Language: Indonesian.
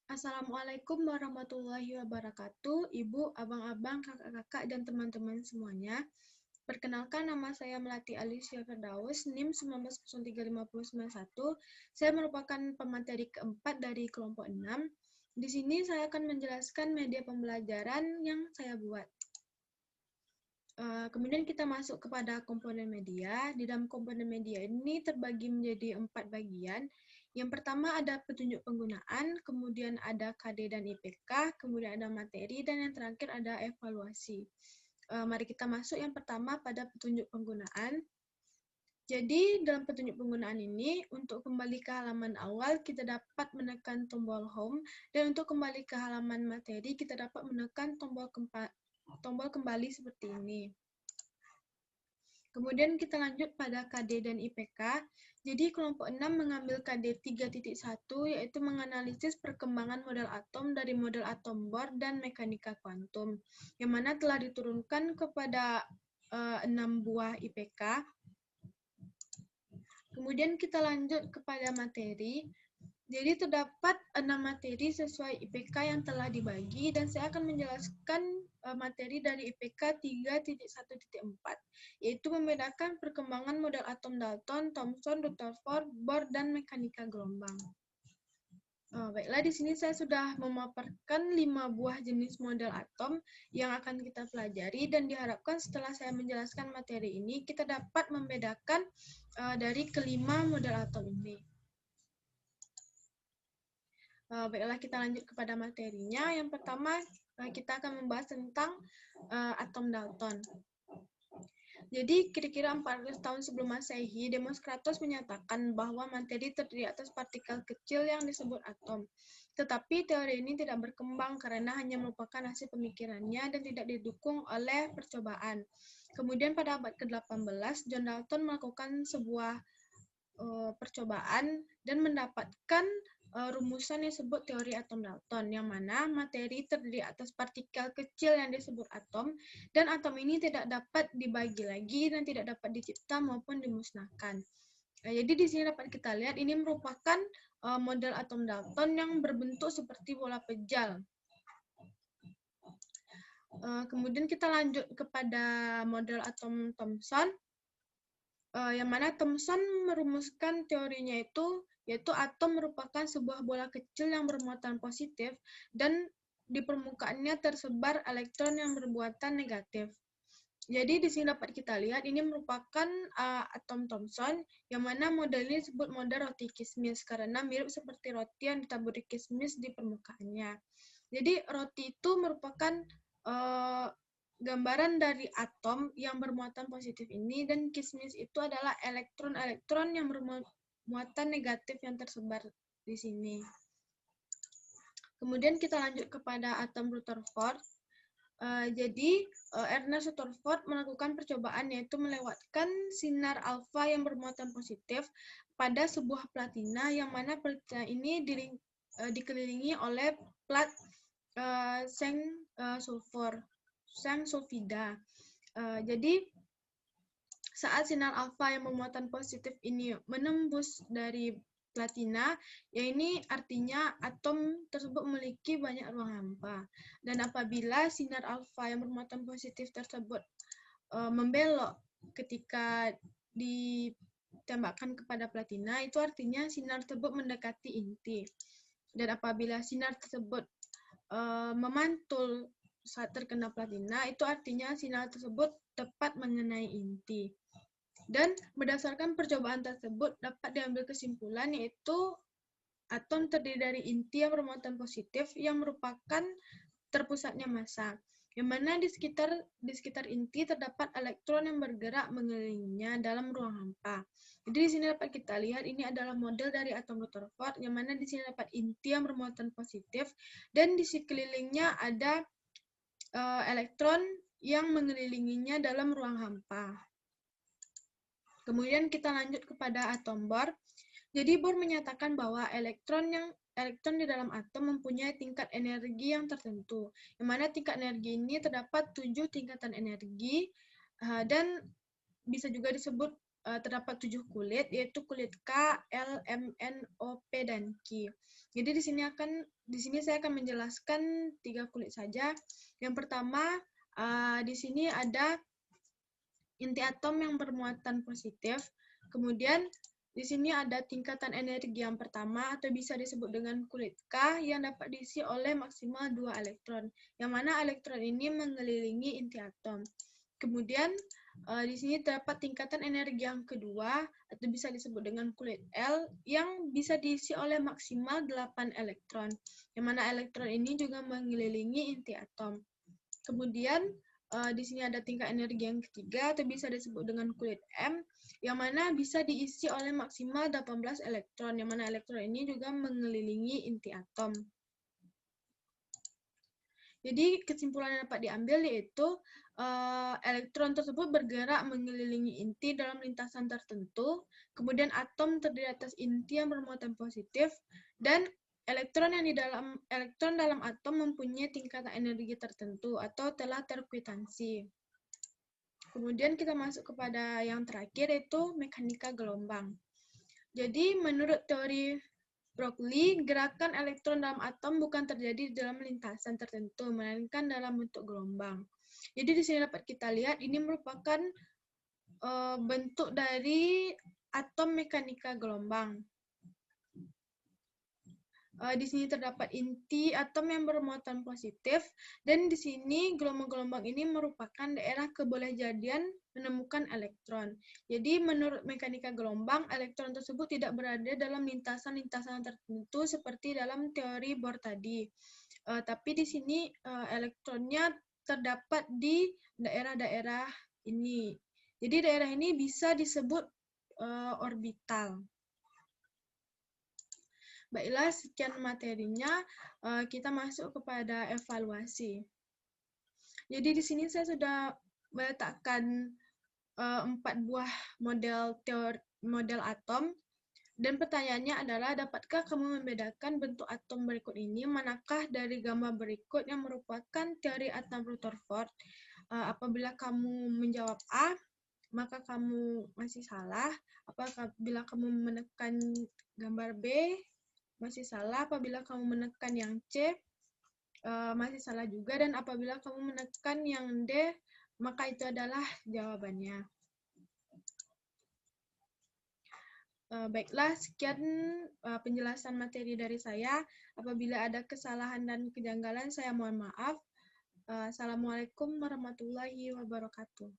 Assalamualaikum warahmatullahi wabarakatuh, Ibu, abang-abang, kakak-kakak, dan teman-teman semuanya. Perkenalkan, nama saya Melati Alicia Firdaus, NIM 19035091. Saya merupakan pemateri keempat dari kelompok 6. Di sini saya akan menjelaskan media pembelajaran yang saya buat. Kemudian kita masuk kepada komponen media. Di dalam komponen media ini terbagi menjadi 4 bagian. Yang pertama ada petunjuk penggunaan, kemudian ada KD dan IPK, kemudian ada materi, dan yang terakhir ada evaluasi. Mari kita masuk yang pertama pada petunjuk penggunaan. Jadi, dalam petunjuk penggunaan ini, untuk kembali ke halaman awal, kita dapat menekan tombol Home, dan untuk kembali ke halaman materi, kita dapat menekan tombol kembali seperti ini. Kemudian kita lanjut pada KD dan IPK. Jadi kelompok 6 mengambil KD 3.1 yaitu menganalisis perkembangan model atom dari model atom Bohr dan mekanika kuantum, yang mana telah diturunkan kepada 6 buah IPK. Kemudian kita lanjut kepada materi. Jadi terdapat 6 materi sesuai IPK yang telah dibagi, dan saya akan menjelaskan materi dari IPK 3.1.4, yaitu membedakan perkembangan model atom Dalton, Thomson, Rutherford, Bohr, dan mekanika gelombang. Baiklah, di sini saya sudah memaparkan 5 buah jenis model atom yang akan kita pelajari, dan diharapkan setelah saya menjelaskan materi ini, kita dapat membedakan dari kelima model atom ini. Baiklah, kita lanjut kepada materinya. Yang pertama, kita akan membahas tentang atom Dalton. Jadi, kira-kira 400 tahun sebelum Masehi, Demoskritos menyatakan bahwa materi terdiri atas partikel kecil yang disebut atom. Tetapi teori ini tidak berkembang karena hanya merupakan hasil pemikirannya dan tidak didukung oleh percobaan. Kemudian pada abad ke-18, John Dalton melakukan sebuah percobaan dan mendapatkan rumusan yang disebut teori atom Dalton, yang mana materi terdiri atas partikel kecil yang disebut atom, dan atom ini tidak dapat dibagi lagi dan tidak dapat dicipta maupun dimusnahkan. Jadi di sini dapat kita lihat ini merupakan model atom Dalton yang berbentuk seperti bola pejal. Kemudian kita lanjut kepada model atom Thomson, yang mana Thomson merumuskan teorinya yaitu atom merupakan sebuah bola kecil yang bermuatan positif dan di permukaannya tersebar elektron yang bermuatan negatif. Jadi di sini dapat kita lihat ini merupakan atom Thomson, yang mana model ini disebut model roti kismis karena mirip seperti roti yang ditaburi kismis di permukaannya. Jadi roti itu merupakan gambaran dari atom yang bermuatan positif ini, dan kismis itu adalah elektron-elektron yang bermuatan negatif yang tersebar di sini. Kemudian kita lanjut kepada atom Rutherford. Jadi Ernest Rutherford melakukan percobaan yaitu melewatkan sinar alfa yang bermuatan positif pada sebuah platina, yang mana platina ini dikelilingi oleh plat Sang sulfida. Jadi saat sinar alfa yang bermuatan positif ini menembus dari platina, ya ini artinya atom tersebut memiliki banyak ruang hampa. Dan apabila sinar alfa yang bermuatan positif tersebut membelok ketika ditembakkan kepada platina, itu artinya sinar tersebut mendekati inti. Dan apabila sinar tersebut memantul saat terkena platina, itu artinya sinar tersebut tepat mengenai inti. Dan berdasarkan percobaan tersebut dapat diambil kesimpulan yaitu atom terdiri dari inti yang bermuatan positif yang merupakan terpusatnya massa, yang mana di sekitar inti terdapat elektron yang bergerak mengelilinginya dalam ruang hampa. Jadi di sini dapat kita lihat ini adalah model dari atom Rutherford, yang mana di sini dapat inti yang bermuatan positif dan di sekelilingnya ada elektron yang mengelilinginya dalam ruang hampa. Kemudian kita lanjut kepada atom Bohr. Jadi Bohr menyatakan bahwa elektron di dalam atom mempunyai tingkat energi yang tertentu, yang mana tingkat energi ini terdapat 7 tingkatan energi, dan bisa juga disebut terdapat 7 kulit, yaitu kulit K, L, M, N, O, P, dan Q. Jadi di sini saya akan menjelaskan 3 kulit saja. Yang pertama, di sini ada inti atom yang bermuatan positif. Kemudian di sini ada tingkatan energi yang pertama atau bisa disebut dengan kulit K yang dapat diisi oleh maksimal 2 elektron, yang mana elektron ini mengelilingi inti atom. Kemudian di sini terdapat tingkatan energi yang kedua atau bisa disebut dengan kulit L yang bisa diisi oleh maksimal 8 elektron, yang mana elektron ini juga mengelilingi inti atom. Kemudian di sini ada tingkat energi yang ketiga atau bisa disebut dengan kulit M, yang mana bisa diisi oleh maksimal 18 elektron, yang mana elektron ini juga mengelilingi inti atom. Jadi kesimpulan yang dapat diambil yaitu elektron tersebut bergerak mengelilingi inti dalam lintasan tertentu, kemudian atom terdiri atas inti yang bermuatan positif, dan elektron dalam atom mempunyai tingkatan energi tertentu atau telah terkwitansi. Kemudian kita masuk kepada yang terakhir yaitu mekanika gelombang. Jadi menurut teori Broglie, gerakan elektron dalam atom bukan terjadi di dalam lintasan tertentu, melainkan dalam bentuk gelombang. Jadi di sini dapat kita lihat ini merupakan bentuk dari atom mekanika gelombang. Di sini terdapat inti atom yang bermuatan positif, dan di sini gelombang-gelombang ini merupakan daerah kebolehjadian menemukan elektron. Jadi menurut mekanika gelombang, elektron tersebut tidak berada dalam lintasan-lintasan tertentu seperti dalam teori Bohr tadi. Tapi di sini elektronnya terdapat di daerah-daerah ini. Jadi daerah ini bisa disebut orbital. Baiklah, sekian materinya. Kita masuk kepada evaluasi. Jadi di sini saya sudah meletakkan 4 buah model atom. Dan pertanyaannya adalah, dapatkah kamu membedakan bentuk atom berikut ini? Manakah dari gambar berikut yang merupakan teori atom Rutherford? Apabila kamu menjawab A, maka kamu masih salah. Apabila kamu menekan gambar B, masih salah. Apabila kamu menekan yang C, masih salah juga. Dan apabila kamu menekan yang D, maka itu adalah jawabannya. Baiklah, sekian penjelasan materi dari saya. Apabila ada kesalahan dan kejanggalan, saya mohon maaf. Assalamualaikum warahmatullahi wabarakatuh.